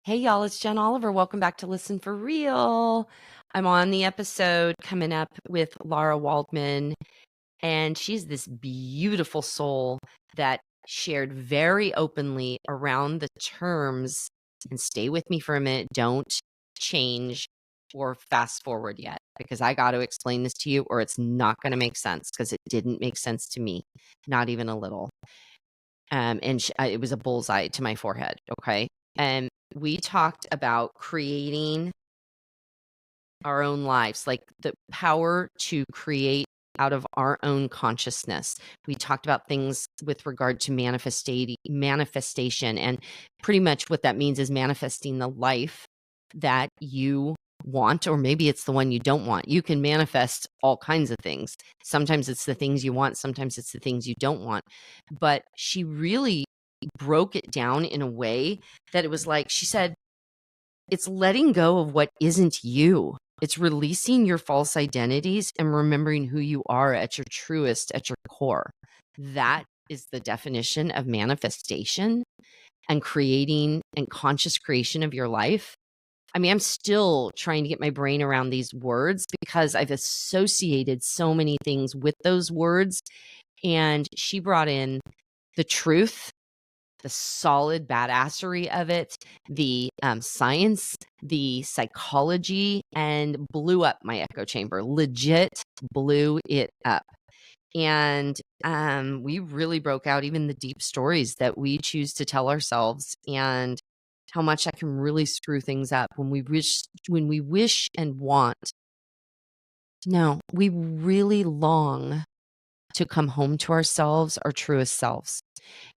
Hey, y'all, it's Jen Oliver. Welcome back to Listen for Real. I'm on the episode coming up with Lara Waldman, and she's this beautiful soul that shared very openly around the terms. And stay with me for a minute. Don't change or fast forward yet, because I got to explain this to you, or it's not going to make sense, because it didn't make sense to me, not even a little. It was a bullseye to my forehead. Okay. And we talked about creating our own lives, like the power to create out of our own consciousness. We talked about things with regard to manifestation, and pretty much what that means is manifesting the life that you want, or maybe it's the one you don't want. You can manifest all kinds of things. Sometimes it's the things you want, sometimes it's the things you don't want. But she really broke it down in a way that it was like, she said, it's letting go of what isn't you. It's releasing your false identities and remembering who you are at your truest, at your core. That is the definition of manifestation and creating and conscious creation of your life. I mean, I'm still trying to get my brain around these words because I've associated so many things with those words. And she brought in the truth, the solid badassery of it, the science, the psychology, and blew up my echo chamber. Legit blew it up. And we really broke out even the deep stories that we choose to tell ourselves, and how much that can really screw things up when we wish and want. No, we really long to come home to ourselves, our truest selves.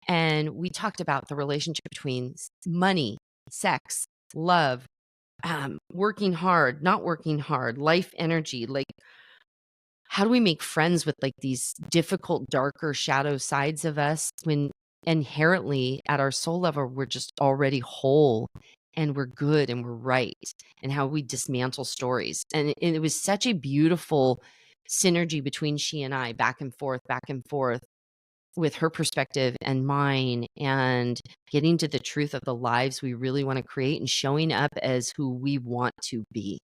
And we talked about the relationship between money, sex, love, working hard, not working hard, life energy. Like, how do we make friends with like these difficult, darker shadow sides of us when inherently at our soul level, we're just already whole and we're good and we're right, and how we dismantle stories. And it was such a beautiful synergy between she and I, back and forth, with her perspective and mine, and getting to the truth of the lives we really want to create and showing up as who we want to be,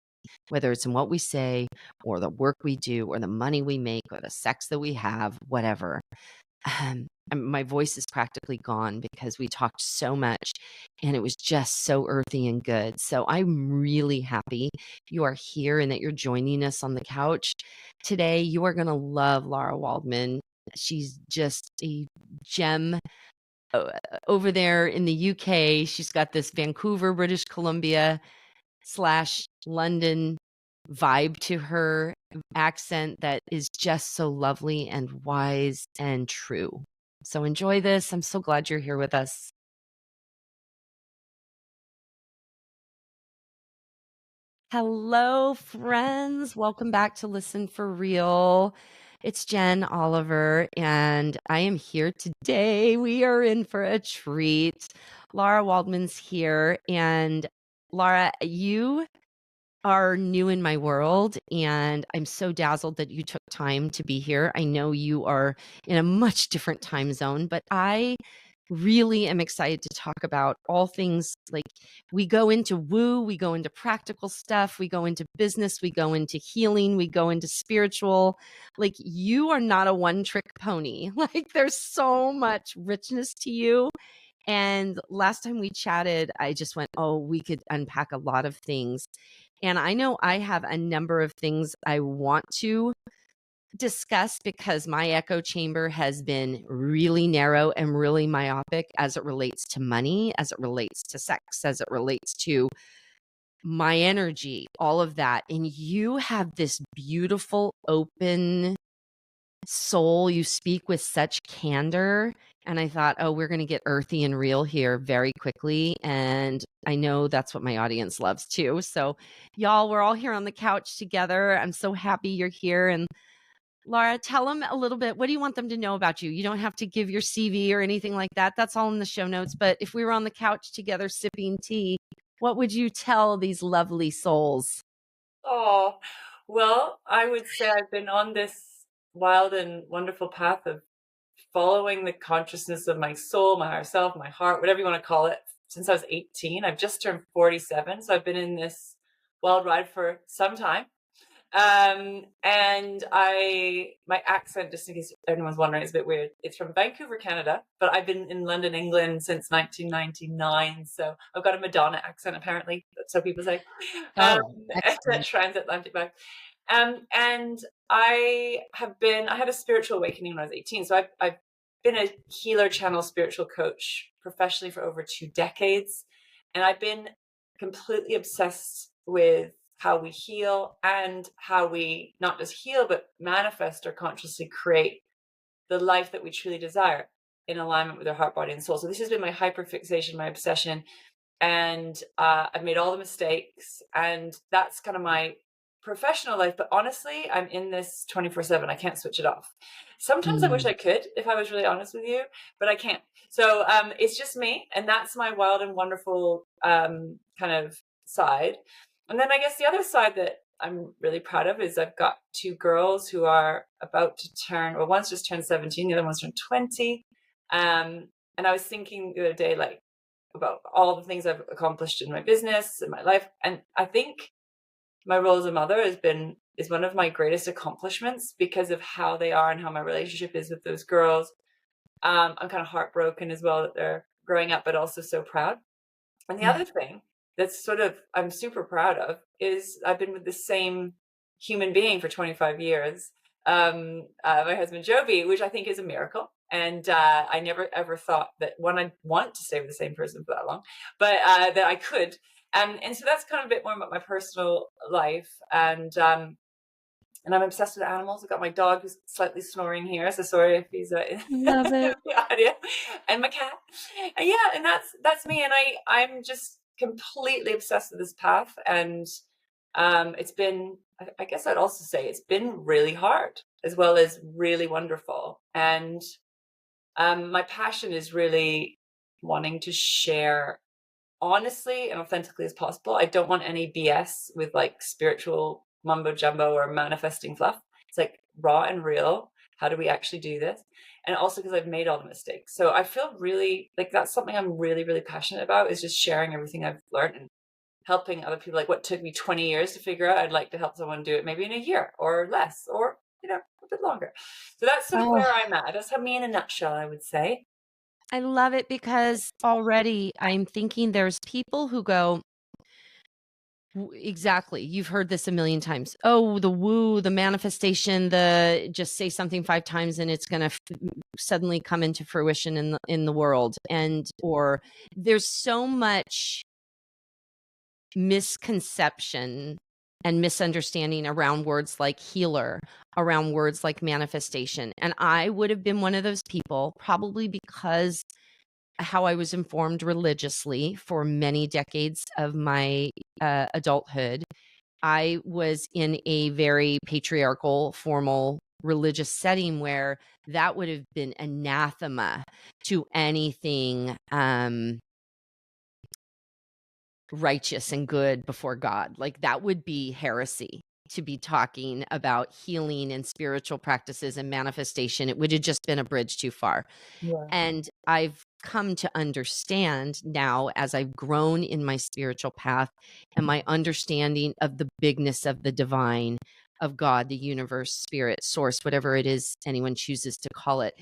whether it's in what we say or the work we do or the money we make or the sex that we have, whatever. My voice is practically gone because we talked so much and it was just so earthy and good. So I'm really happy you are here and that you're joining us on the couch today. You are going to love Lara Waldman. She's just a gem over there in the UK. She's got this Vancouver, British Columbia / London vibe to her accent that is just so lovely and wise and true. So enjoy this. I'm so glad you're here with us. Hello, friends. Welcome back to Listen for Real. It's Jen Oliver, and I am here today. We are in for a treat. Lara Waldman's here, and Lara, you are new in my world, and I'm so dazzled that you took time to be here. I know you are in a much different time zone, but I really am excited to talk about all things. Like, we go into woo, we go into practical stuff, we go into business, we go into healing, we go into spiritual. Like, you are not a one-trick pony. Like, there's so much richness to you. And last time we chatted, I just went, oh, we could unpack a lot of things. And I know I have a number of things I want to discuss, because my echo chamber has been really narrow and really myopic as it relates to money, as it relates to sex, as it relates to my energy, all of that. And you have this beautiful, open soul. You speak with such candor. And I thought, oh, we're going to get earthy and real here very quickly. And I know that's what my audience loves too. So, y'all, we're all here on the couch together. I'm so happy you're here. And Lara, tell them a little bit. What do you want them to know about you? You don't have to give your CV or anything like that. That's all in the show notes. But if we were on the couch together sipping tea, what would you tell these lovely souls? Oh, well, I would say I've been on this wild and wonderful path of following the consciousness of my soul, my higher self, my heart, whatever you want to call it, since I was 18. I've just turned 47, so I've been in this wild ride for some time. And my accent, just in case anyone's wondering, is a bit weird. It's from Vancouver, Canada, but I've been in London, England since 1999. So I've got a Madonna accent, apparently. That's so people say. Oh, It's a excellent. transatlantic vibe. And I had a spiritual awakening when I was 18. So I've been a healer, channel, spiritual coach professionally for over 2 decades. And I've been completely obsessed with how we heal and how we not just heal, but manifest or consciously create the life that we truly desire in alignment with our heart, body, and soul. So this has been my hyperfixation, my obsession. And I've made all the mistakes, and that's kind of my professional life. But honestly, I'm in this 24/7. I can't switch it off. Sometimes I wish Mm. I could, if I was really honest with you, but I can't. So it's just me, and that's my wild and wonderful kind of side. And then I guess the other side that I'm really proud of is I've got 2 girls who are about to turn, well, one's just turned 17, the other one's turned 20. And I was thinking the other day, like, about all the things I've accomplished in my business and my life. And I think my role as a mother is one of my greatest accomplishments because of how they are and how my relationship is with those girls. I'm kind of heartbroken as well that they're growing up, but also so proud. And the Yeah. other thing that's sort of I'm super proud of is I've been with the same human being for 25 years, my husband Joby, which I think is a miracle. And I never ever thought that I'd want to stay with the same person for that long, but that I could. And so that's kind of a bit more about my personal life. And I'm obsessed with animals. I've got my dog who's slightly snoring here, so sorry if he's in Love it. the audio, and my cat. And yeah, and that's me. And I'm just completely obsessed with this path. And it's been, I guess I'd also say it's been really hard as well as really wonderful. And my passion is really wanting to share honestly and authentically as possible. I don't want any BS with like spiritual mumbo jumbo or manifesting fluff. It's like raw and real. How do we actually do this? And also because I've made all the mistakes. So I feel really like that's something I'm really, really passionate about, is just sharing everything I've learned and helping other people. Like what took me 20 years to figure out, I'd like to help someone do it maybe in a year or less, or, a bit longer. So that's sort of Oh, where I'm at. That's me in a nutshell, I would say. I love it because already I'm thinking there's people who go, exactly. You've heard this a million times. Oh, the woo, the manifestation, the just say something 5 times and it's going to suddenly come into fruition in the world. And or there's so much misconception and misunderstanding around words like healer, around words like manifestation. And I would have been one of those people, probably because how I was informed religiously for many decades of my adulthood. I was in a very patriarchal, formal religious setting where that would have been anathema to anything righteous and good before God. Like that would be heresy to be talking about healing and spiritual practices and manifestation. It would have just been a bridge too far. Yeah. And I've come to understand now, as I've grown in my spiritual path and my understanding of the bigness of the divine, of God, the universe, spirit, source, whatever it is anyone chooses to call it.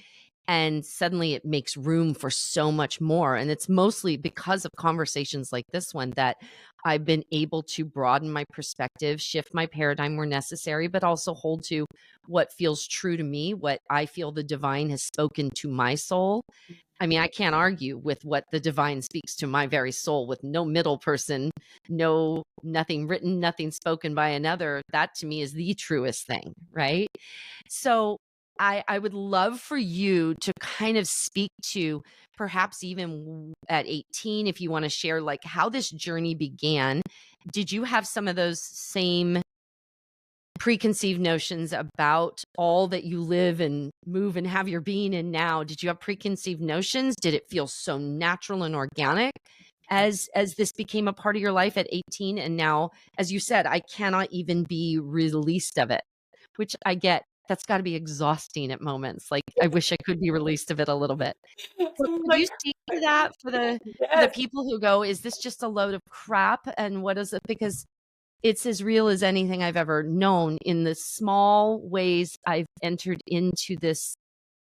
And suddenly it makes room for so much more. And it's mostly because of conversations like this one that I've been able to broaden my perspective, shift my paradigm where necessary, but also hold to what feels true to me, what I feel the divine has spoken to my soul. I mean, I can't argue with what the divine speaks to my very soul with no middle person, nothing written, nothing spoken by another. That to me is the truest thing, right? So I would love for you to kind of speak to perhaps even at 18, if you want to share like how this journey began. Did you have some of those same preconceived notions about all that you live and move and have your being in now? Did you have preconceived notions? Did it feel so natural and organic as this became a part of your life at 18? And now, as you said, I cannot even be released of it, which I get that's got to be exhausting at moments. Like, I wish I could be released of it a little bit. So I'm could you like, speak to that for the yes, people who go, is this just a load of crap? And what is it? Because it's as real as anything I've ever known. In the small ways I've entered into this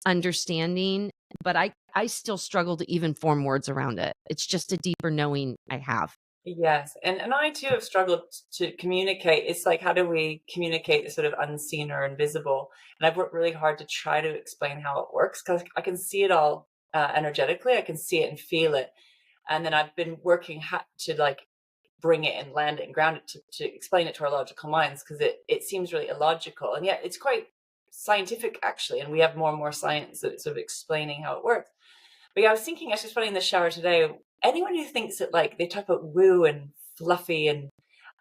understanding, but I still struggle to even form words around it. It's just a deeper knowing I have. yes. And I too have struggled to communicate. It's like, how do we communicate the sort of unseen or invisible? And I've worked really hard to try to explain how it works, because I can see it all energetically. I can see it and feel it. And then I've been working to like bring it and land it and ground it to explain it to our logical minds, because it seems really illogical. And yet it's quite scientific, actually. And we have more and more science that's sort of explaining how it works. But yeah, I was thinking, I was just funny in the shower today, anyone who thinks that like they talk about woo and fluffy, and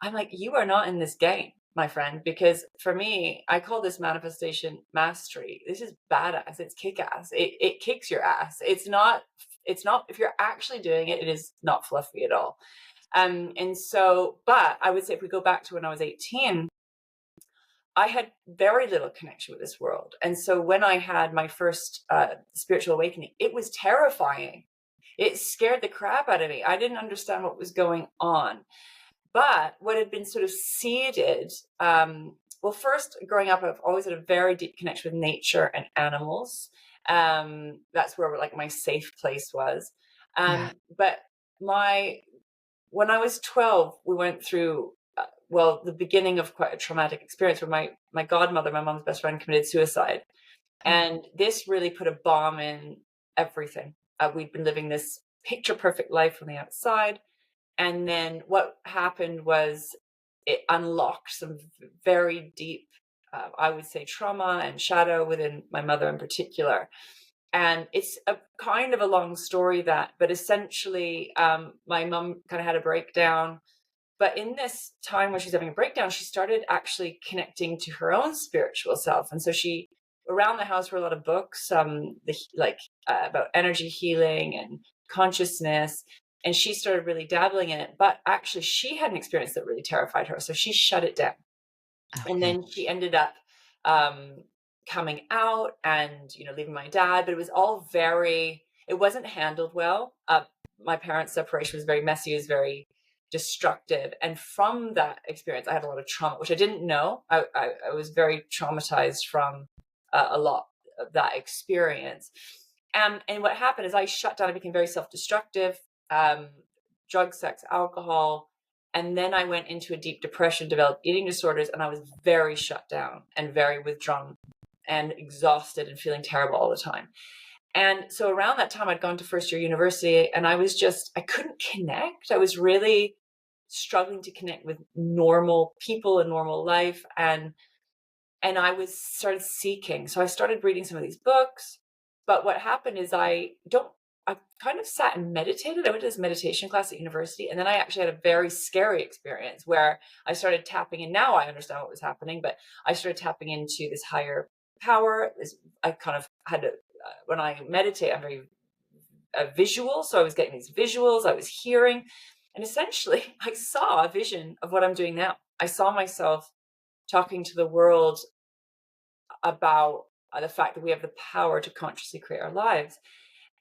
I'm like, you are not in this game, my friend, because for me, I call this manifestation mastery. This is badass. It's kick ass. It kicks your ass. It's not, if you're actually doing it, it is not fluffy at all. And so, but I would say if we go back to when I was 18, I had very little connection with this world. And so when I had my first spiritual awakening, it was terrifying. It scared the crap out of me. I didn't understand what was going on. But what had been sort of seeded, well, first, growing up, I've always had a very deep connection with nature and animals. That's where like my safe place was. Yeah. But when I was 12, we went through, well, the beginning of quite a traumatic experience where my godmother, my mom's best friend, committed suicide. Oh, And this really put a bomb in everything. We'd been living this picture perfect life from the outside. And then what happened was it unlocked some very deep, I would say, trauma and shadow within my mother in particular. And it's a kind of a long story, but essentially, my mum kind of had a breakdown. But in this time when she's having a breakdown, she started actually connecting to her own spiritual self. And so around the house were a lot of books, about energy healing and consciousness. And she started really dabbling in it. But actually, she had an experience that really terrified her. So she shut it down. And okay. then she ended up um, coming out and, leaving my dad. But it was all it wasn't handled well. My parents' separation was very messy. It was very destructive. And from that experience, I had a lot of trauma, which I didn't know. I was very traumatized from a lot of that experience. And what happened is I shut down. I became very self-destructive, drug, sex, alcohol. And then I went into a deep depression, developed eating disorders, and I was very shut down and very withdrawn and exhausted and feeling terrible all the time. And so around that time, I'd gone to first year university, and I couldn't connect. I was really struggling to connect with normal people and normal life. And I started seeking. So I started reading some of these books. But what happened is I kind of sat and meditated. I went to this meditation class at university, and then I actually had a very scary experience where I started tapping in. Now I understand what was happening, but I started tapping into this higher power. I kind of had to, when I meditate, I'm very visual. So I was getting these visuals, I was hearing, and essentially I saw a vision of what I'm doing now. I saw myself talking to the world about the fact that we have the power to consciously create our lives.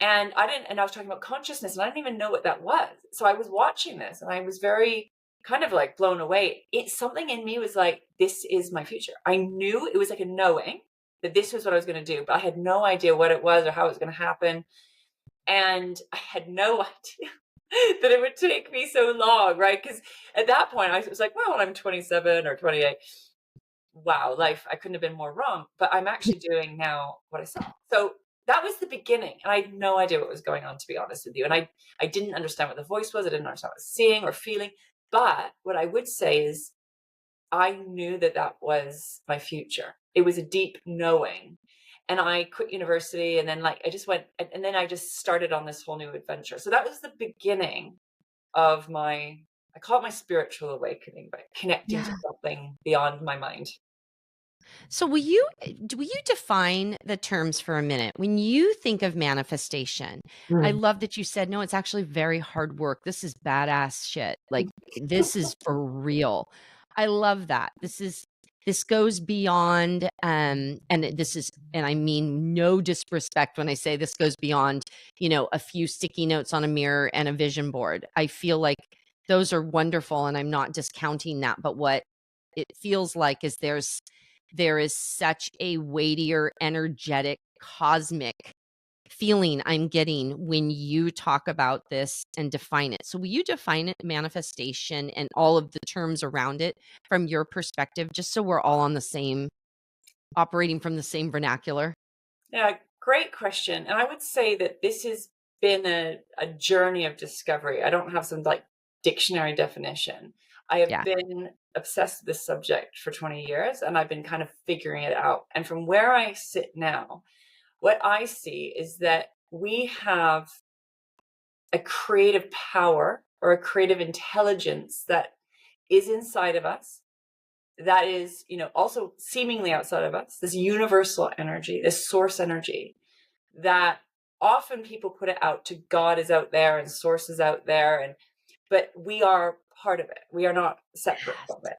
And I was talking about consciousness, and I didn't even know what that was. So I was watching this, and I was very kind of like blown away. Something in me was like, this is my future. I knew, it was like a knowing that this was what I was going to do, but I had no idea what it was or how it was going to happen. And I had no idea that it would take me so long, right? Because at that point, I was like, well, when I'm 27 or 28, wow, life, I couldn't have been more wrong. But I'm actually doing now what I saw. So that was the beginning. And I had no idea what was going on, to be honest with you. And I didn't understand what the voice was. I didn't understand what I was seeing or feeling. But what I would say is I knew that that was my future. It was a deep knowing. And I quit university, and then I just went, and then I just started on this whole new adventure. So that was the beginning of I call it my spiritual awakening, but connecting to Yeah. something beyond my mind. So will you define the terms for a minute? When you think of manifestation, I Mm. love that you said, no, it's actually very hard work. This is badass shit. Like, this is for real. I love that. this goes beyond, and this is, and I mean no disrespect when I say this goes beyond, a few sticky notes on a mirror and a vision board. I feel like those are wonderful, and I'm not discounting that. But what it feels like is there is such a weightier, energetic, cosmic feeling I'm getting when you talk about this and define it. So will you define it, manifestation, and all of the terms around it from your perspective, just so we're all on the same, operating from the same vernacular? Yeah, great question. And I would say that this has been a journey of discovery. I don't have some like dictionary definition. I have Yeah. been obsessed with this subject for 20 years and I've been kind of figuring it out. And from where I sit now, what I see is that we have a creative power or a creative intelligence that is inside of us, that is, also seemingly outside of us, this universal energy, this source energy that often people put it out to God is out there and source is out there. But we are part of it. We are not separate Yes. from it.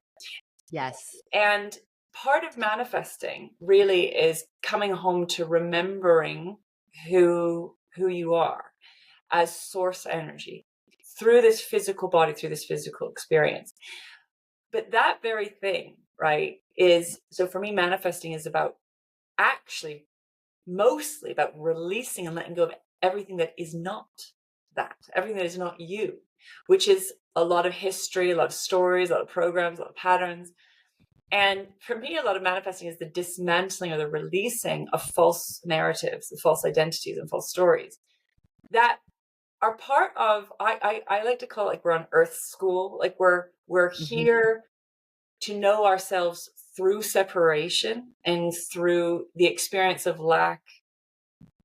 Yes. And part of manifesting really is coming home to remembering who you are as source energy through this physical body, through this physical experience. But that very thing, right, is, so for me, manifesting is about actually mostly about releasing and letting go of everything that is not that, everything that is not you, which is a lot of history, a lot of stories, a lot of programs, a lot of patterns. And for me, a lot of manifesting is the dismantling or the releasing of false narratives, the false identities and false stories that are part of, I like to call it like we're on Earth school. Like we're Hmm. here to know ourselves through separation and through the experience of lack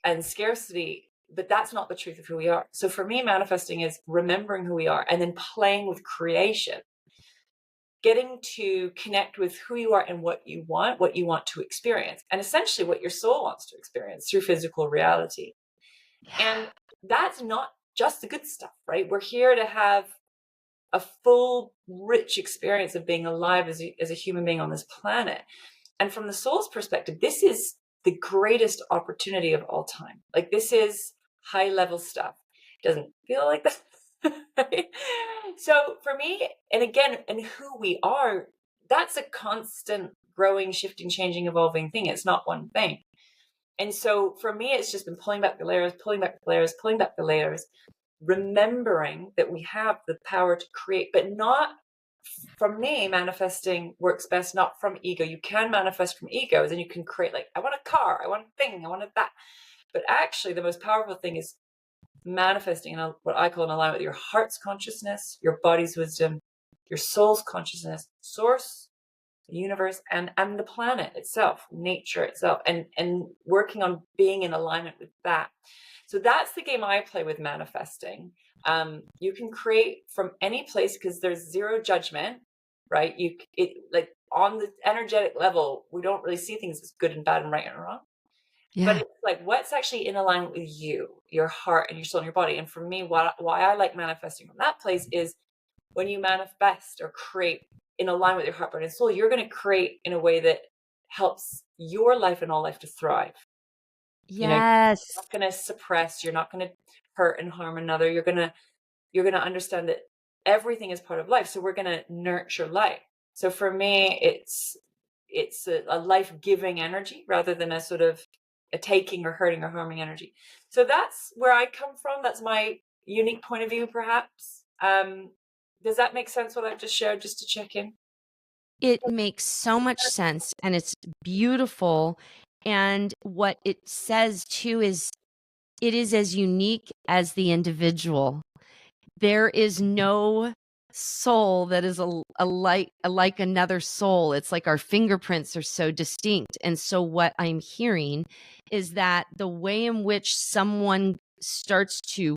and scarcity, but that's not the truth of who we are. So for me, manifesting is remembering who we are and then playing with creation, getting to connect with who you are and what you want to experience, and essentially what your soul wants to experience through physical reality. Yeah. And that's not just the good stuff, right? We're here to have a full, rich experience of being alive as a human being on this planet. And from the soul's perspective, this is the greatest opportunity of all time. Like, this is high level stuff. It doesn't feel like that. Right? So for me, and again, and who we are, that's a constant growing, shifting, changing, evolving thing. It's not one thing. And so for me, it's just been pulling back the layers, pulling back the layers, pulling back the layers, remembering that we have the power to create, but not, from me, manifesting works best not from ego. You can manifest from egos and you can create, like, I want a car, I want a thing, I want a that. But actually, the most powerful thing is manifesting in what I call an alignment with your heart's consciousness, your body's wisdom, your soul's consciousness, source, the universe, and the planet itself, nature itself, and working on being in alignment with that. So that's the game I play with manifesting. You can create from any place because there's zero judgment, right? Like on the energetic level, we don't really see things as good and bad and right and wrong. But Yeah. it's like what's actually in alignment with you, your heart and your soul and your body. And for me, why I like manifesting from that place is when you manifest or create in alignment with your heart, brain, and soul, you're going to create in a way that helps your life and all life to thrive. You're Yes. not going to suppress, you're not going to hurt and harm another. You're going to understand that everything is part of life. So we're going to nurture life. So for me, it's a life-giving energy rather than a sort of a taking or hurting or harming energy. So that's where I come from. That's my unique point of view, perhaps. Does that make sense, what I've just shared, just to check in? It makes so much sense, and it's beautiful. And what it says too is it is as unique as the individual. There is no soul that is like another soul. It's like our fingerprints are so distinct. And so what I'm hearing is that the way in which someone starts to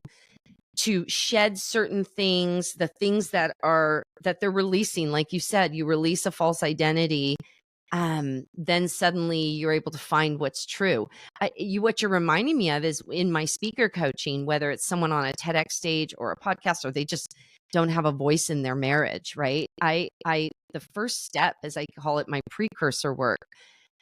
shed certain things, the things that they're releasing, like you said, you release a false identity, then suddenly you're able to find what's true. What you're reminding me of is in my speaker coaching, whether it's someone on a TEDx stage or a podcast, or they just don't have a voice in their marriage, right? The first step, as I call it, my precursor work,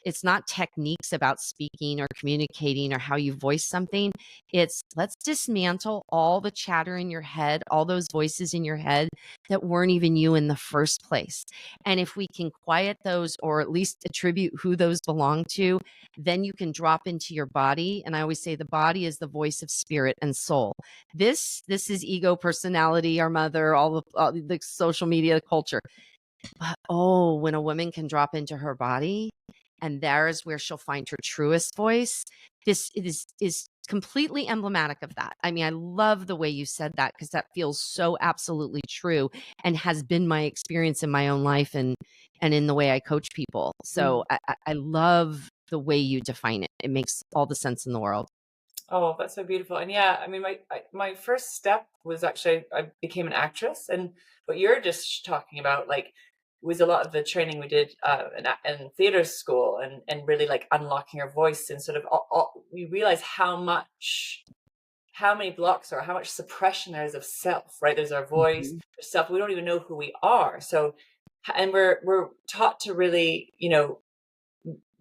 it's not techniques about speaking or communicating or how you voice something. It's let's dismantle all the chatter in your head, all those voices in your head that weren't even you in the first place. And if we can quiet those, or at least attribute who those belong to, then you can drop into your body. And I always say the body is the voice of spirit and soul. This is ego, personality, our mother, all the social media culture. But when a woman can drop into her body, and there is where she'll find her truest voice. This is completely emblematic of that. I mean, I love the way you said that, because that feels so absolutely true and has been my experience in my own life and in the way I coach people. So I love the way you define it. It makes all the sense in the world. Oh, that's so beautiful. And yeah, I mean, my first step was actually I became an actress, and what you're just talking about, like, was a lot of the training we did in theater school, and really like unlocking our voice, and sort of we realize how many blocks or how much suppression there is of self, right? There's our voice, there's self. We don't even know who we are. So, and we're taught to really,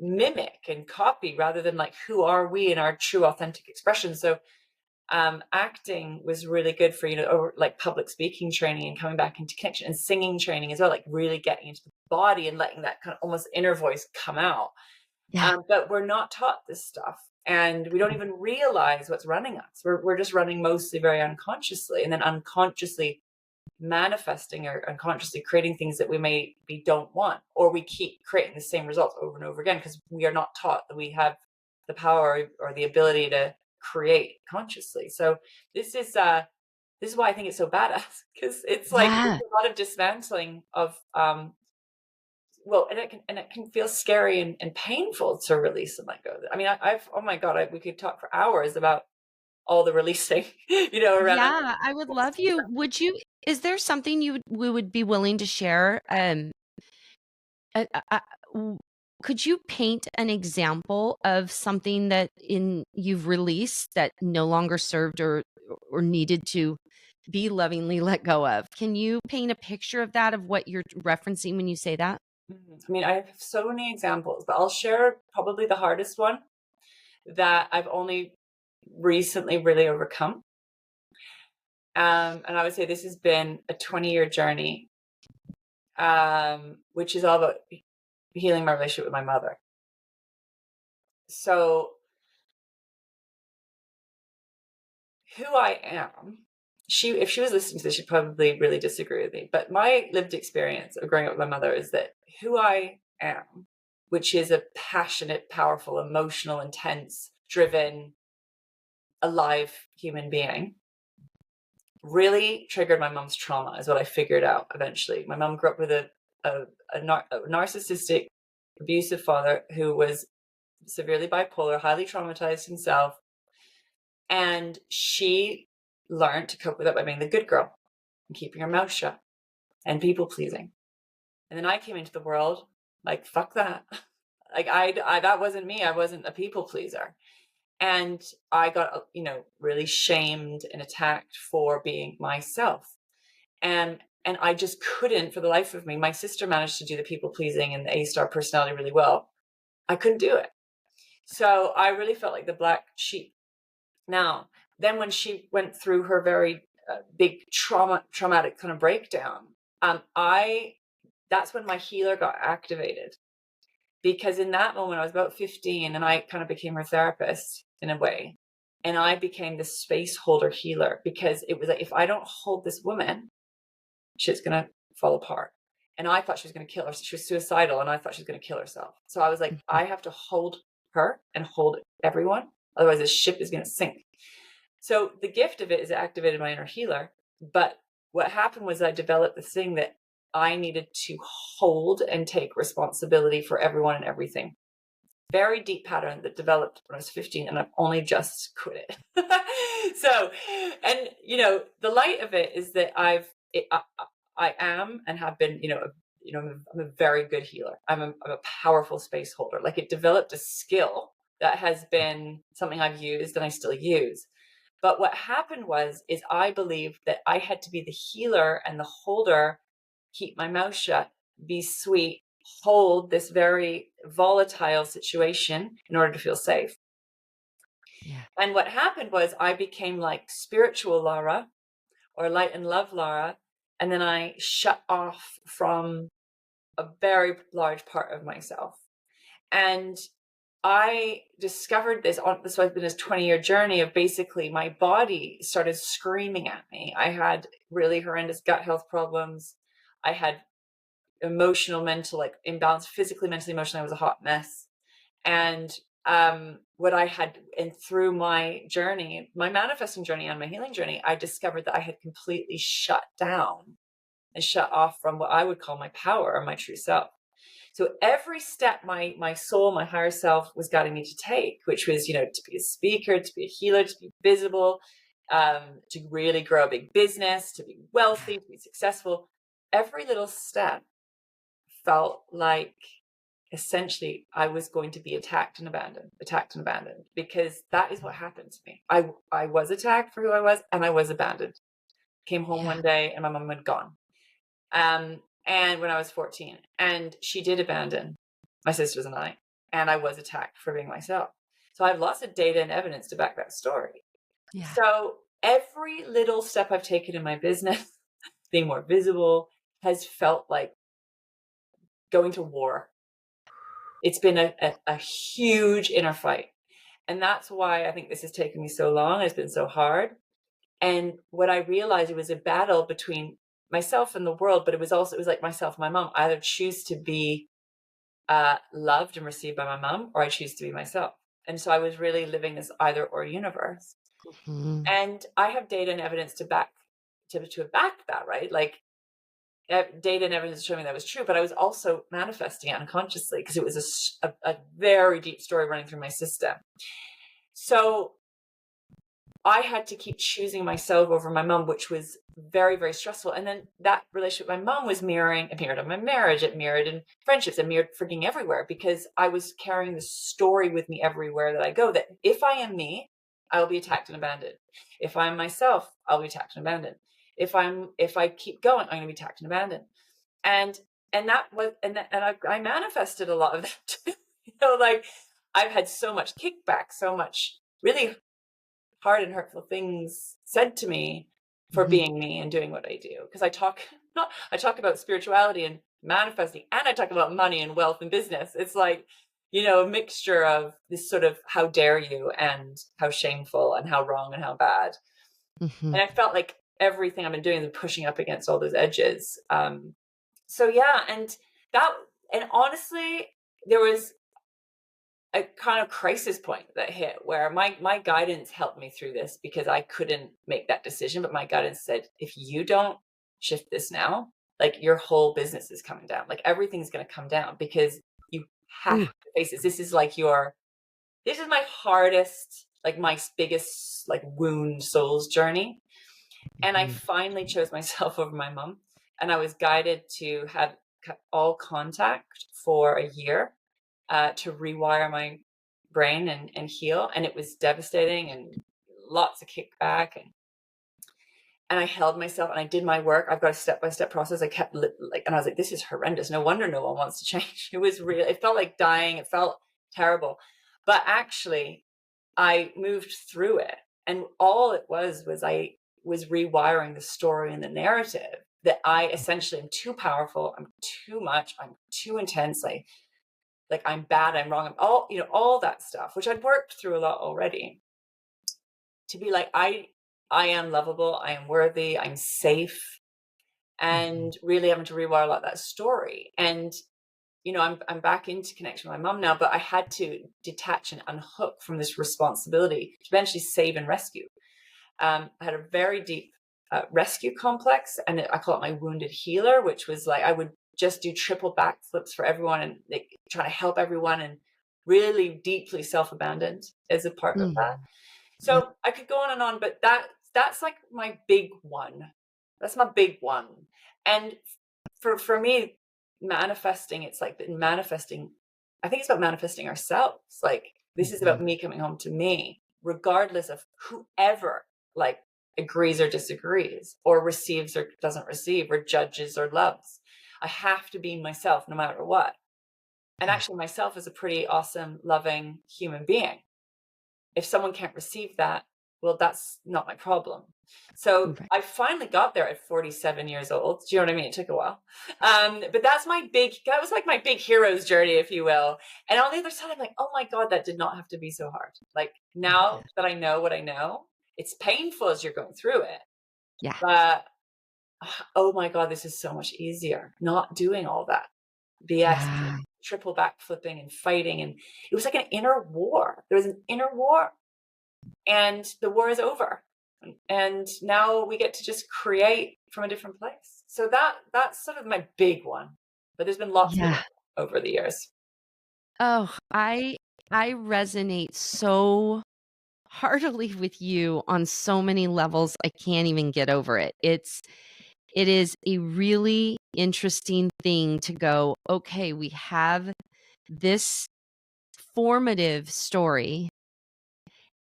mimic and copy rather than like, who are we in our true authentic expression. So acting was really good for, or like public speaking training and coming back into connection, and singing training as well, like really getting into the body and letting that kind of almost inner voice come out. Yeah. But we're not taught this stuff, and we don't even realize what's running us. We're just running mostly very unconsciously, and then unconsciously manifesting or unconsciously creating things that we maybe don't want, or we keep creating the same results over and over again because we are not taught that we have the power or the ability to create consciously. So this is why I think it's so badass, because it's like Yeah. it's a lot of dismantling of and it can feel scary and painful to release and let go. I mean, I've oh my god, we could talk for hours about all the releasing, around. Yeah, I would love you. Is there something we would be willing to share? Uh, uh, uh, w- could you paint an example of something that you've released that no longer served or needed to be lovingly let go of? Can you paint a picture of that, of what you're referencing when you say that? I mean, I have so many examples, but I'll share probably the hardest one that I've only recently really overcome. And I would say this has been a 20-year journey, which is all about healing my relationship with my mother. So who I am, if she was listening to this, she'd probably really disagree with me. But my lived experience of growing up with my mother is that who I am, which is a passionate, powerful, emotional, intense, driven, alive human being, really triggered my mom's trauma, is what I figured out eventually. My mom grew up with a narcissistic, abusive father who was severely bipolar, highly traumatized himself. And she learned to cope with it by being the good girl and keeping her mouth shut and people pleasing. And then I came into the world like, fuck that. Like I that wasn't me. I wasn't a people pleaser. And I got, really shamed and attacked for being myself. And I just couldn't, for the life of me. My sister managed to do the people pleasing and the A-star personality really well. I couldn't do it. So I really felt like the black sheep. Now, then when she went through her very big traumatic kind of breakdown, that's when my healer got activated. Because in that moment, I was about 15 and I kind of became her therapist in a way. And I became the space holder healer, because it was like, if I don't hold this woman, shit's going to fall apart. And I thought she was going to kill her. She was suicidal and I thought she was going to kill herself. So I was like, I have to hold her and hold everyone. Otherwise, this ship is going to sink. So the gift of it is it activated my inner healer. But what happened was I developed this thing that I needed to hold and take responsibility for everyone and everything. Very deep pattern that developed when I was 15, and I've only just quit it. So, and the light of it is that I am and have been, a I'm a very good healer. I'm a powerful space holder. Like, it developed a skill that has been something I've used and I still use. But what happened is I believed that I had to be the healer and the holder, keep my mouth shut, be sweet, hold this very volatile situation in order to feel safe. Yeah. And what happened was I became like spiritual Lara or light and love Lara. And then I shut off from a very large part of myself. And I discovered this has been this 20-year journey of basically my body started screaming at me. I had really horrendous gut health problems. I had emotional, mental, like imbalance, physically, mentally, emotionally. I was a hot mess. And what I had, and through my journey, my manifesting journey and my healing journey, I discovered that I had completely shut down and shut off from what I would call my power or my true self. So every step my soul, my higher self was guiding me to take, which was, to be a speaker, to be a healer, to be visible, to really grow a big business, to be wealthy, to be successful. Every little step felt like essentially I was going to be attacked and abandoned, because that is what happened to me. I was attacked for who I was, and I was abandoned. Came home one day and my mom had gone. And when I was 14, and she did abandon my sisters and I was attacked for being myself. So I have lots of data and evidence to back that story. Yeah. So every little step I've taken in my business, being more visible, has felt like going to war. It's been a huge inner fight. And that's why I think this has taken me so long. It's been so hard. And what I realized, it was a battle between myself and the world, but it was like myself and my mom. I either choose to be loved and received by my mom, or I choose to be myself. And so I was really living this either or universe. Mm-hmm. And I have data and evidence to back that, right? Like, data and evidence showing me that was true, but I was also manifesting it unconsciously because it was a very deep story running through my system. So I had to keep choosing myself over my mom, which was very, very stressful. And then that relationship with my mom was it mirrored on my marriage, it mirrored in friendships, it mirrored freaking everywhere, because I was carrying this story with me everywhere that I go, that if I am me, I will be attacked and abandoned. If I'm myself, I'll be attacked and abandoned. If I keep going, I'm going to be attacked and abandoned. And I manifested a lot of that too. Like, I've had so much kickback, so much really hard and hurtful things said to me for Mm-hmm. being me and doing what I do. Because I talk about spirituality and manifesting, and I talk about money and wealth and business. It's like, a mixture of this sort of how dare you and how shameful and how wrong and how bad. Mm-hmm. And I felt like everything I've been doing is pushing up against all those edges. So yeah, and honestly, there was a kind of crisis point that hit where my guidance helped me through this, because I couldn't make that decision. But my guidance said, if you don't shift this now, like, your whole business is coming down. Like, everything's going to come down, because you have to face this. This is my hardest, like my biggest, like, wound soul's journey. And I finally chose myself over my mom. And I was guided to have cut all contact for a year, to rewire my brain and heal. And it was devastating and lots of kickback. And I held myself and I did my work. I've got a step-by-step process. I kept and I was like, this is horrendous. No wonder no one wants to change. It was real. It felt like dying. It felt terrible. But actually, I moved through it. And all it was I was rewiring the story and the narrative that I essentially am too powerful. I'm too much. I'm too intense. Like I'm bad, I'm wrong, I'm all that stuff, which I'd worked through a lot already. To be like, I am lovable, I am worthy, I'm safe, and really having to rewire a lot of that story. And I'm back into connection with my mom now, but I had to detach and unhook from this responsibility to eventually save and rescue. I had a very deep rescue complex, and I call it my wounded healer, which was like I would just do triple backflips for everyone and trying to help everyone, and really deeply self-abandoned as a part of that. So I could go on and on, but that's like my big one. That's my big one. And for me, manifesting, it's like manifesting, I think it's about manifesting ourselves. Like, this is about Mhm. me coming home to me, regardless of whoever like agrees or disagrees, or receives or doesn't receive, or judges or loves. I have to be myself no matter what. And Yeah. actually, myself is a pretty awesome, loving human being. If someone can't receive that, well, that's not my problem. So Right. I finally got there at 47 years old. Do you know what I mean? It took a while. But that was like my big hero's journey, if you will. And on the other side, I'm like, oh my God, that did not have to be so hard. Like, now that I know what I know, it's painful as you're going through it. Yeah. But oh my God, this is so much easier not doing all that BS, Yeah. triple back flipping and fighting. And it was like an inner war. There was an inner war, and the war is over. And now we get to just create from a different place. So that's sort of my big one. But there's been lots more Yeah. over the years. Oh, I resonate so heartily with you on so many levels. I can't even get over it. It is a really interesting thing to go, okay, we have this formative story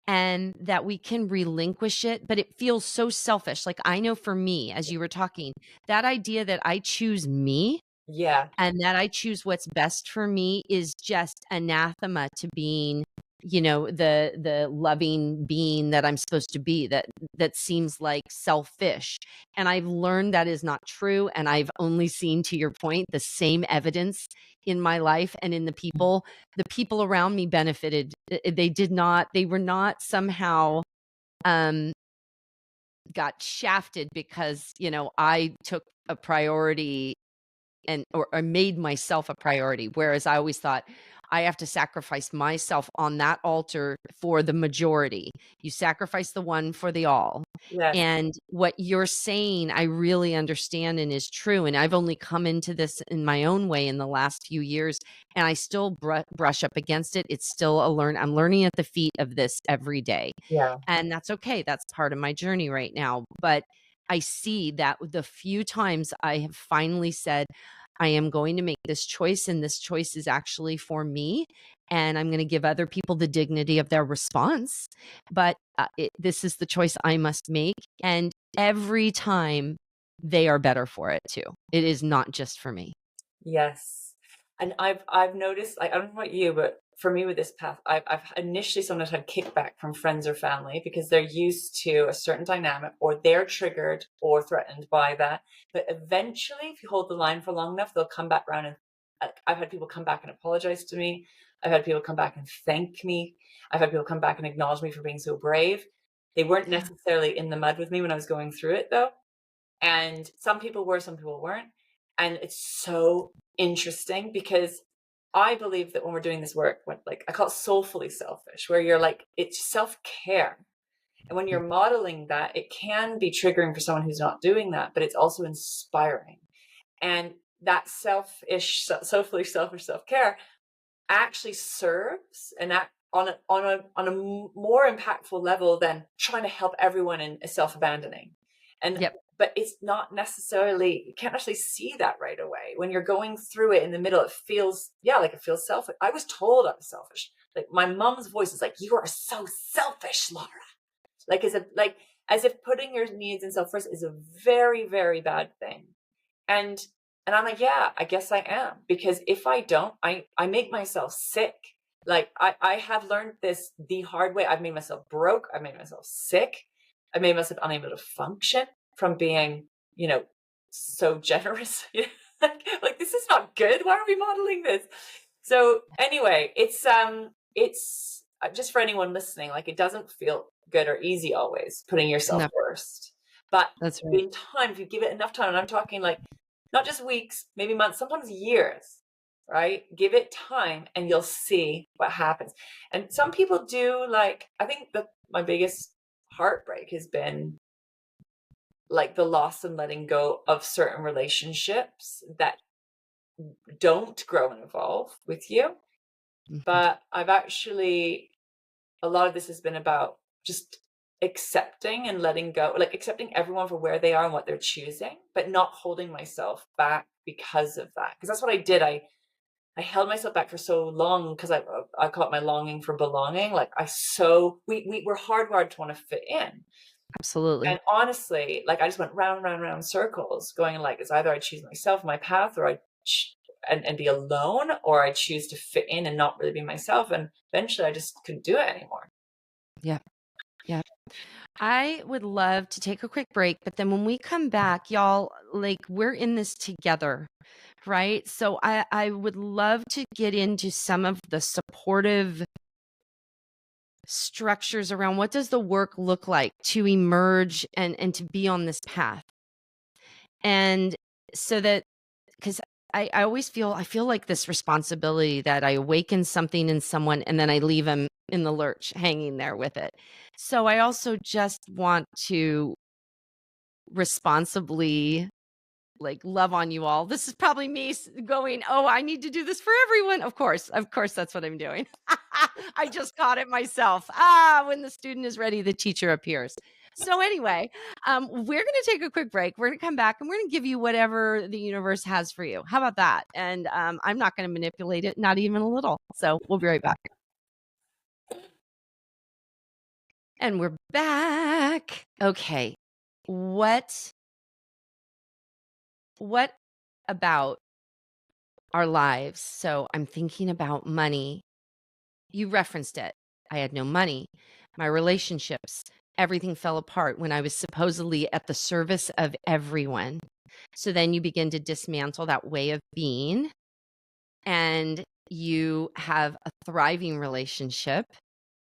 and that we can relinquish it, but it feels so selfish. Like, I know for me, as you were talking, that idea that I choose me Yeah, and that I choose what's best for me is just anathema to being, the loving being that I'm supposed to be, that seems like selfish. And I've learned that is not true, and I've only seen, to your point, the same evidence in my life and in the people around me benefited. They were not somehow um got shafted because, I took a priority and or made myself a priority, whereas I always thought I have to sacrifice myself on that altar for the majority. You sacrifice the one for the all. yes, And what you're saying, I really understand and is true. And I've only come into this in my own way in the last few years, and I still brush up against it. It's still I'm learning at the feet of this every day. yeah, And that's okay. That's part of my journey right now. But I see that the few times I have finally said, I am going to make this choice, and this choice is actually for me. And I'm going to give other people the dignity of their response. But this is the choice I must make. And every time they are better for it too. It is not just for me. yes. And I've noticed, like, I don't know about you, but for me with this path, I've initially sometimes had kickback from friends or family because they're used to a certain dynamic, or they're triggered or threatened by that. But eventually, if you hold the line for long enough, they'll come back around. And I've had people come back and apologize to me. I've had people come back and thank me. I've had people come back and acknowledge me for being so brave. They weren't Yeah. necessarily in the mud with me when I was going through it, though. And some people were, some people weren't. And it's so interesting because I believe that when we're doing this work, like, I call it soulfully selfish, where you're like, it's self-care. And when you're modeling that, it can be triggering for someone who's not doing that, but it's also inspiring. And that soulfully selfish self-care actually serves and act on a more impactful level than trying to help everyone in self-abandoning. And Yep. but it's not necessarily, you can't actually see that right away. When you're going through it in the middle, it feels, yeah, like it feels selfish. I was told I was selfish. Like, my mom's voice is like, you are so selfish, Lara. Like as if putting your needs and self first is a very, very bad thing. And I'm like, yeah, I guess I am. Because if I don't, I make myself sick. Like, I have learned this the hard way. I've made myself broke. I've made myself sick. I made myself unable to function from being, so generous. Like, this is not good. Why are we modeling this? So anyway, it's just for anyone listening, like, it doesn't feel good or easy always putting yourself No, first. But that's right. in time, if you give it enough time, and I'm talking like not just weeks, maybe months, sometimes years, right? Give it time and you'll see what happens. And some people do, like, I think that my biggest heartbreak has been like the loss and letting go of certain relationships that don't grow and evolve with you. Mhm. But I've actually, a lot of this has been about just accepting and letting go, like accepting everyone for where they are and what they're choosing, but not holding myself back because of that. Because that's what I did. I held myself back for so long because I caught my longing for belonging. Like we were hardwired to want to fit in. Absolutely. And honestly, like I just went round, round, round circles, going like it's either I choose myself, my path, or and be alone, or I choose to fit in and not really be myself. And eventually, I just couldn't do it anymore. Yeah. Yeah. I would love to take a quick break, but then when we come back, y'all, like we're in this together, right? So I would love to get into some of the supportive structures around what does the work look like to emerge and to be on this path. And so that, because I always I feel like this responsibility that I awaken something in someone and then I leave them in the lurch hanging there with it. So I also just want to responsibly like love on you all. This is probably me going, oh, I need to do this for everyone. Of course, that's what I'm doing. I just caught it myself. When the student is ready, the teacher appears. So anyway, we're going to take a quick break. We're going to come back and we're going to give you whatever the universe has for you. How about that? And I'm not going to manipulate it, not even a little. So we'll be right back. And we're back. Okay. What about our lives? So I'm thinking about money. You referenced it. I had no money. My relationships, everything fell apart when I was supposedly at the service of everyone. So then you begin to dismantle that way of being, and you have a thriving relationship.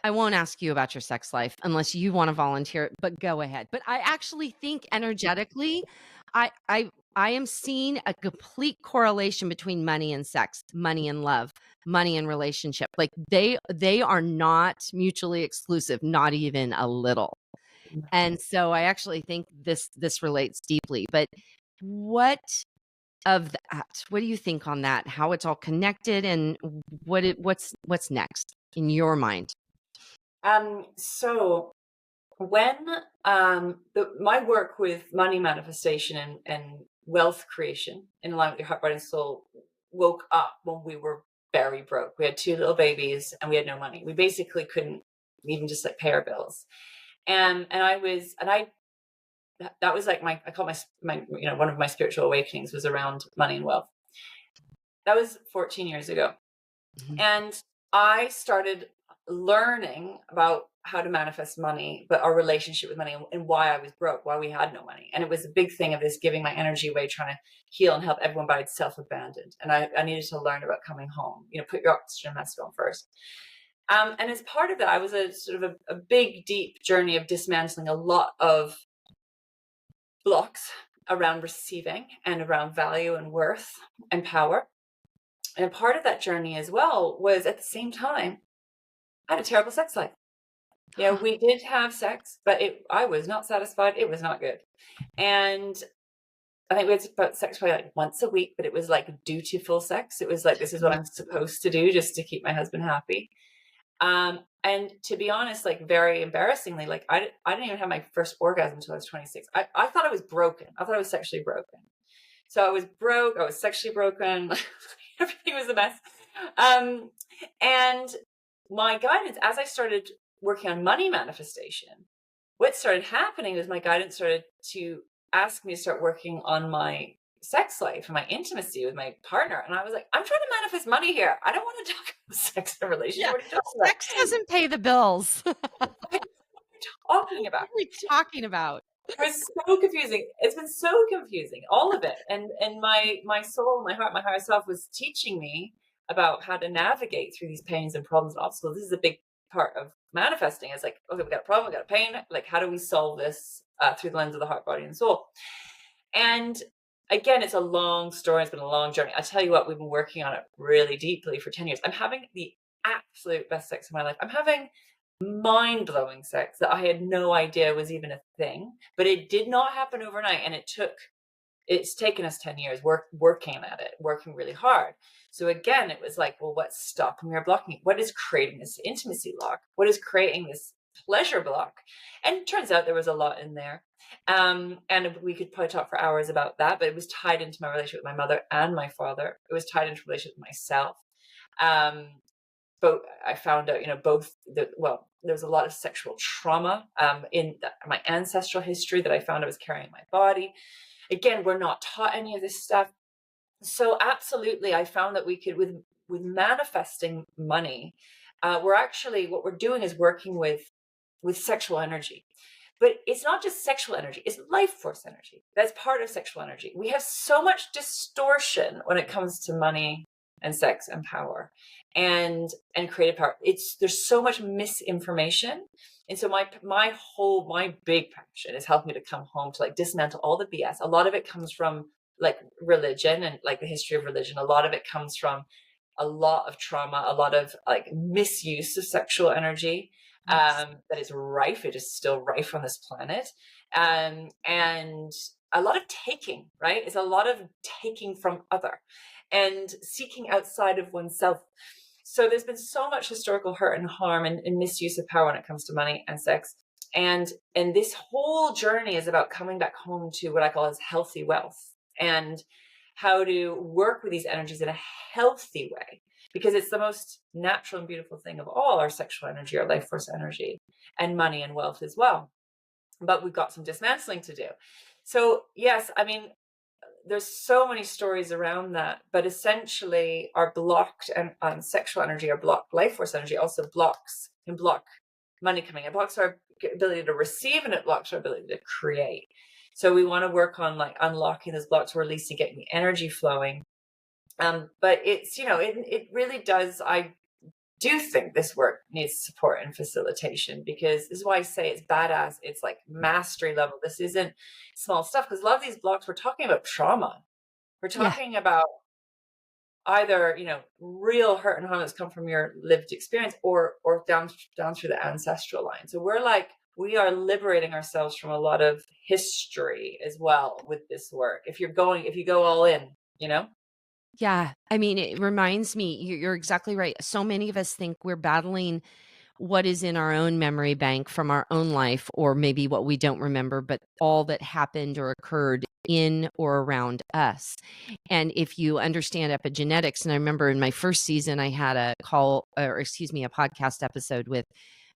I won't ask you about your sex life unless you want to volunteer, but go ahead. But I actually think energetically, I I I am seeing a complete correlation between money and sex, money and love, money and relationship. Like they are not mutually exclusive, not even a little. And so I actually think this relates deeply. But what of that? What do you think on that? How it's all connected and what's next in your mind? So when my work with money manifestation and wealth creation in alignment with your heart, body, and soul woke up when we were very broke. We had two little babies and we had no money. We basically couldn't even just like pay our bills. And I that was like I call my one of my spiritual awakenings was around money and wealth. That was 14 years ago. Mhm. And I started learning about how to manifest money, but our relationship with money and why I was broke, why we had no money. And it was a big thing of this giving my energy away, trying to heal and help everyone, but I'd self-abandoned. And I needed to learn about coming home, put your oxygen mask on first. And as part of that, I was a sort of a big, deep journey of dismantling a lot of blocks around receiving and around value and worth and power. And part of that journey as well was at the same time, I had a terrible sex life. Yeah, we did have sex, but I was not satisfied. It was not good. And I think we had about sex probably like once a week, but it was like dutiful sex. It was like, this is what I'm supposed to do just to keep my husband happy. And to be honest, like very embarrassingly, like I didn't even have my first orgasm until I was 26. I thought I was broken. I thought I was sexually broken. So I was broke. I was sexually broken. Everything was a mess. And my guidance, as I started working on money manifestation, what started happening was my guidance started to ask me to start working on my sex life and my intimacy with my partner. And I was like, I'm trying to manifest money here. I don't want to talk about sex and relationship. Yeah, What are you talking about? sex doesn't pay the bills. What What are you talking about? are we talking about? It was so confusing. It's been so confusing, all of it. And my soul, my heart, my higher self was teaching me about how to navigate through these pains and problems and obstacles. This is a big part of manifesting. It's like, okay, we got a problem, we got a pain. Like, how do we solve this through the lens of the heart, body, and soul? And again, it's a long story. It's been a long journey. I tell you what, we've been working on it really deeply for 10 years. I'm having the absolute best sex of my life. I'm having mind-blowing sex that I had no idea was even a thing, but it did not happen overnight. And it's taken us 10 years working at it, working really hard. So again, it was like, well, what's stopping me or blocking it? What is creating this intimacy lock? What is creating this pleasure block. And it turns out there was a lot in there. And we could probably talk for hours about that, but it was tied into my relationship with my mother and my father. It was tied into relationship with myself. But I found out, there's a lot of sexual trauma in my ancestral history that I found I was carrying in my body. Again, we're not taught any of this stuff. So absolutely, I found that we could, with manifesting money, what we're doing is working with sexual energy. But it's not just sexual energy, it's life force energy. That's part of sexual energy. We have so much distortion when it comes to money and sex and power and creative power. There's so much misinformation. And so my big passion is helping me to come home to like dismantle all the BS. A lot of it comes from like religion and like the history of religion. A lot of it comes from a lot of trauma, a lot of like misuse of sexual energy. Yes. That is rife. It is still rife on this planet. And a lot of taking, right? It's a lot of taking from other and seeking outside of oneself. So there's been so much historical hurt and harm and misuse of power when it comes to money and sex. And this whole journey is about coming back home to what I call as healthy wealth and how to work with these energies in a healthy way, because it's the most natural and beautiful thing of all, our sexual energy, our life force energy, and money and wealth as well. But we've got some dismantling to do. So yes, I mean, there's so many stories around that, but essentially our blocked and sexual energy, our blocked life force energy also can block money coming. It blocks our ability to receive, and it blocks our ability to create. So we want to work on like unlocking those blocks, or at least getting the energy flowing. But it's, it really does. I do think this work needs support and facilitation, because this is why I say it's badass. It's like mastery level. This isn't small stuff, because a lot of these blocks, we're talking about trauma. We're Yeah. talking about either, real hurt and harm that's come from your lived experience, or down through the ancestral line. So we are liberating ourselves from a lot of history as well with this work. If you go all in, Yeah. I mean, it reminds me, you're exactly right. So many of us think we're battling what is in our own memory bank from our own life, or maybe what we don't remember, but all that happened or occurred in or around us. And if you understand epigenetics, and I remember in my first season, I had a podcast episode with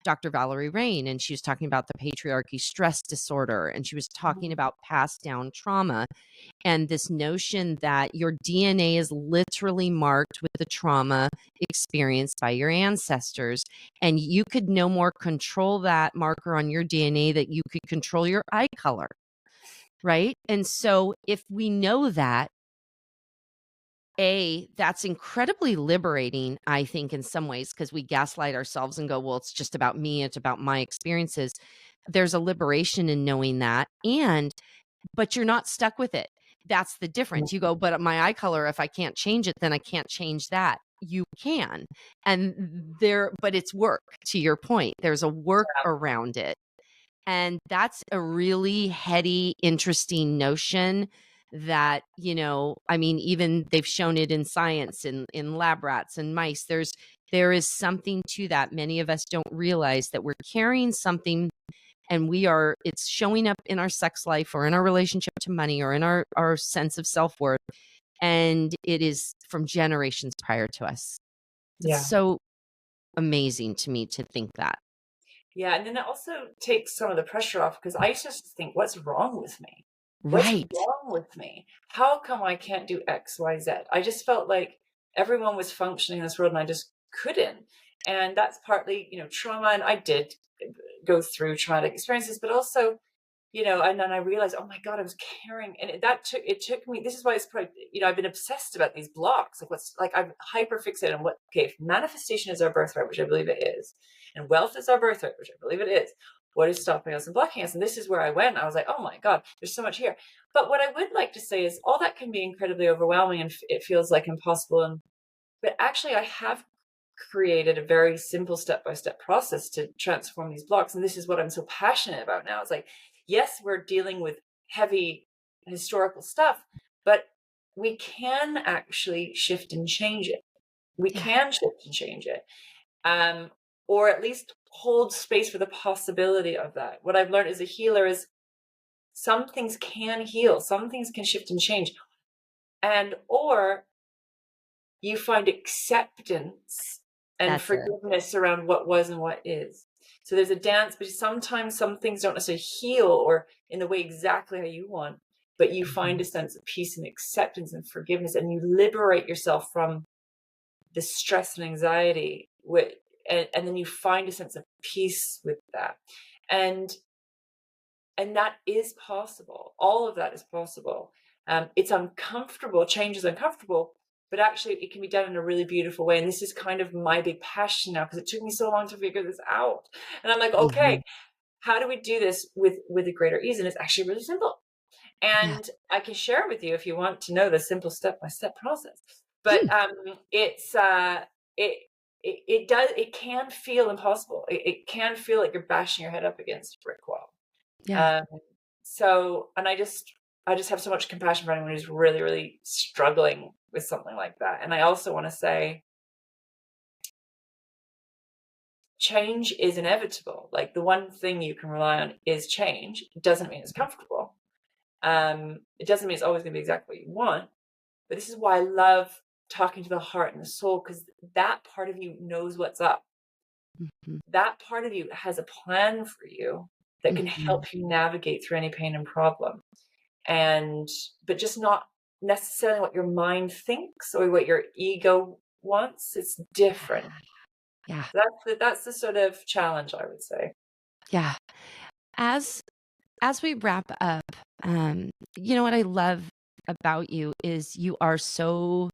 Dr. Valerie Rain, and she was talking about the patriarchy stress disorder, and she was talking about passed down trauma, and this notion that your DNA is literally marked with the trauma experienced by your ancestors. And you could no more control that marker on your DNA that you could control your eye color. Right. And so if we know that, that's incredibly liberating, I think, in some ways, because we gaslight ourselves and go, well, it's just about me. It's about my experiences. There's a liberation in knowing that. But you're not stuck with it. That's the difference. You go, but my eye color, if I can't change it, then I can't change that. You can. But it's work, to your point. There's a work around it. And that's a really heady, interesting notion that, I mean, even they've shown it in science, in lab rats and mice. There is something to that. Many of us don't realize that we're carrying something, and it's showing up in our sex life, or in our relationship to money, or in our sense of self-worth. And it is from generations prior to us. It's Yeah. so amazing to me to think that. Yeah. And then it also takes some of the pressure off, because I used to think, what's wrong with me? What's Right. wrong with me? How come I can't do X, Y, Z? I just felt like everyone was functioning in this world and I just couldn't. And that's partly, trauma. And I did go through traumatic experiences, but also, and then I realized, oh my God, I was carrying, and it took me, this is why it's probably, I've been obsessed about these blocks. I'm hyper fixated on if manifestation is our birthright, which I believe it is, and wealth is our birthright, which I believe it is, what is stopping us and blocking us? And this is where I went. I was like, oh my God, there's so much here. But what I would like to say is all that can be incredibly overwhelming, and it feels like impossible. But actually I have created a very simple step-by-step process to transform these blocks. And this is what I'm so passionate about now. It's like, yes, we're dealing with heavy historical stuff, but we can actually shift and change it. We can shift and change it. Or at least hold space for the possibility of that. What I've learned as a healer is some things can heal, some things can shift and change, and or you find acceptance and That's it. forgiveness around what was and what is. So there's a dance, but sometimes some things don't necessarily heal or in the way exactly how you want, but you find a sense of peace and acceptance and forgiveness, and you liberate yourself from the stress and anxiety and then you find a sense of peace with that. And that is possible. All of that is possible. It's uncomfortable. Change is uncomfortable, but actually it can be done in a really beautiful way. And this is kind of my big passion now, because it took me so long to figure this out. And I'm like, okay, how do we do this with a greater ease? And it's actually really simple. Yeah. And I can share with you if you want to know the simple step-by-step process. But Hmm. it can feel impossible. It can feel like you're bashing your head up against a brick wall. Yeah. And I just have so much compassion for anyone who's really, really struggling with something like that. And I also want to say, change is inevitable. Like, the one thing you can rely on is change. It doesn't mean it's comfortable. It doesn't mean it's always going to be exactly what you want. But this is why I love talking to the heart and the soul, because that part of you knows what's up. Mm-hmm. That part of you has a plan for you that can Mm-hmm. help you navigate through any pain and problem. But just not necessarily what your mind thinks or what your ego wants. It's different. Yeah. That's the sort of challenge, I would say. Yeah. As we wrap up, you know what I love about you is you are so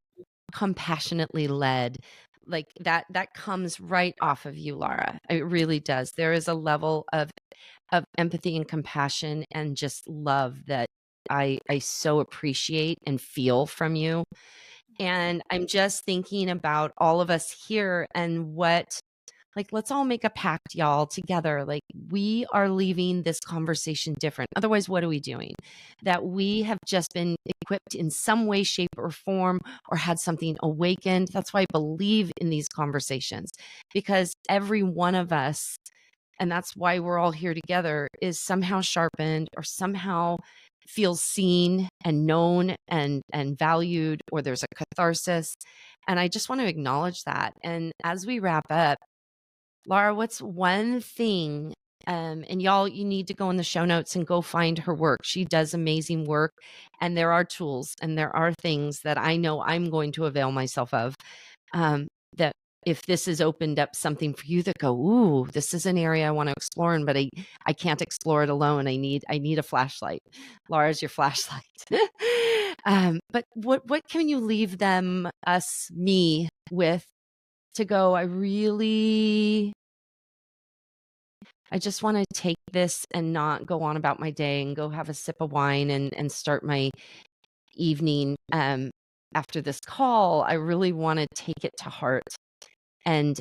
compassionately led. Like that comes right off of you, Lara. It really does. There is a level of empathy and compassion and just love that I so appreciate and feel from you. And I'm just thinking about all of us here and what, like, let's all make a pact, y'all, together. Like, we are leaving this conversation different. Otherwise, what are we doing? That we have just been equipped in some way, shape, or form, or had something awakened. That's why I believe in these conversations, because every one of us, and that's why we're all here together, is somehow sharpened or somehow feels seen and known and valued, or there's a catharsis. And I just want to acknowledge that. And as we wrap up, Lara, what's one thing, and y'all, you need to go in the show notes and go find her work. She does amazing work, and there are tools and there are things that I know I'm going to avail myself of, that if this has opened up something for you that go, ooh, this is an area I want to explore in, but I can't explore it alone. I need a flashlight. Lara's your flashlight. But what can you leave them, us, me with, to go, I just want to take this and not go on about my day and go have a sip of wine and start my evening, after this call. I really want to take it to heart and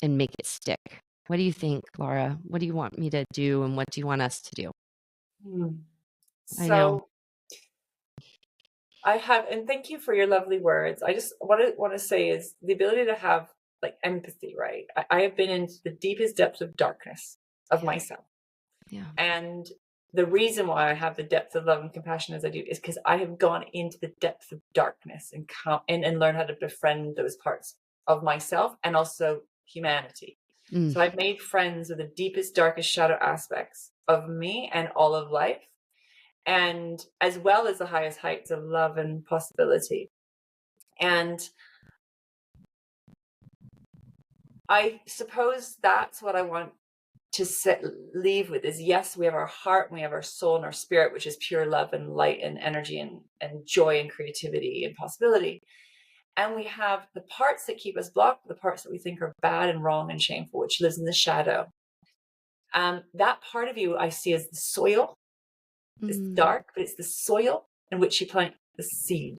make it stick. What do you think, Lara? What do you want me to do, and what do you want us to do? I know. So and thank you for your lovely words. I just want to say is the ability to have, like, empathy, right? I have been into the deepest depths of darkness of myself. Yeah. And the reason why I have the depth of love and compassion as I do is because I have gone into the depth of darkness and learned how to befriend those parts of myself and also humanity. Mm. So I've made friends with the deepest, darkest shadow aspects of me and all of life, and as well as the highest heights of love and possibility. And I suppose that's what I want to leave with is, yes, we have our heart and we have our soul and our spirit, which is pure love and light and energy and joy and creativity and possibility. And we have the parts that keep us blocked, the parts that we think are bad and wrong and shameful, which lives in the shadow. That part of you I see as the soil. It's dark, but it's the soil in which you plant the seed.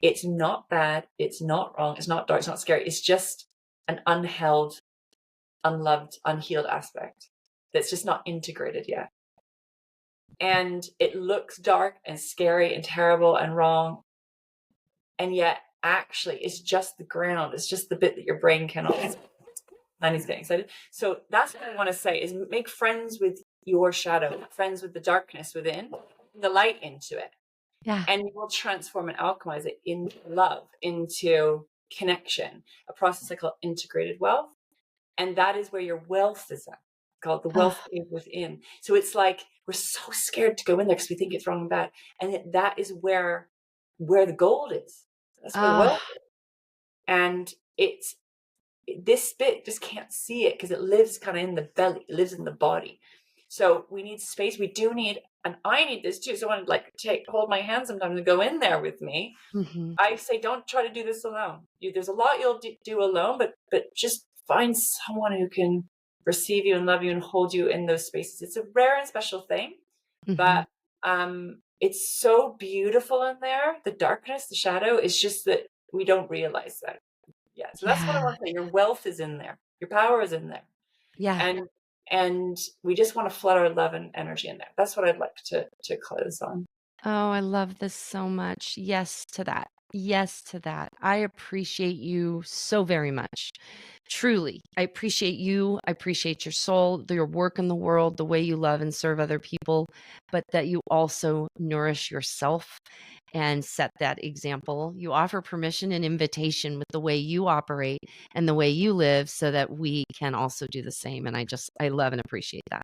It's not bad. It's not wrong. It's not dark. It's not scary. It's just an unheld, unloved, unhealed aspect that's just not integrated yet. And it looks dark and scary and terrible and wrong. And yet, actually, it's just the ground. It's just the bit that your brain cannot Lanny's getting excited. So that's what I want to say is make friends with your shadow, friends with the darkness within, the light into it. Yeah. And you will transform and alchemize it into love, into connection, a process I call integrated wealth. And that is where your wealth is at, called the wealth cave within. So it's like we're so scared to go in there because we think it's wrong and bad. And that is where the gold is. That's where the wealth is. And it's this bit just can't see it because it lives kind of in the belly, it lives in the body. So we need space. We do need, and I need this too. Someone like hold my hand sometimes and go in there with me. Mm-hmm. I say, don't try to do this alone. There's a lot you'll do alone, but just find someone who can receive you and love you and hold you in those spaces. It's a rare and special thing, but it's so beautiful in there. The darkness, the shadow, is just that we don't realize that. Yeah. So that's what I want to say. Your wealth is in there. Your power is in there. Yeah. And we just want to flood our love and energy in there. That's what I'd like to close on. Oh, I love this so much. Yes to that. Yes to that. I appreciate you so very much. Truly, I appreciate you. I appreciate your soul, your work in the world, the way you love and serve other people, but that you also nourish yourself and set that example. You offer permission and invitation with the way you operate and the way you live so that we can also do the same. And I love and appreciate that.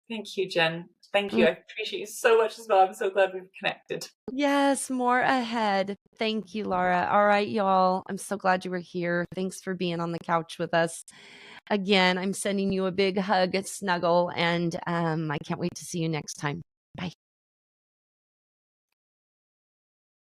Thank you, Jen. Thank you. I appreciate you so much as well. I'm so glad we've connected. Yes, more ahead. Thank you, Lara. All right, y'all. I'm so glad you were here. Thanks for being on the couch with us. Again, I'm sending you a big hug, a snuggle, and I can't wait to see you next time. Bye.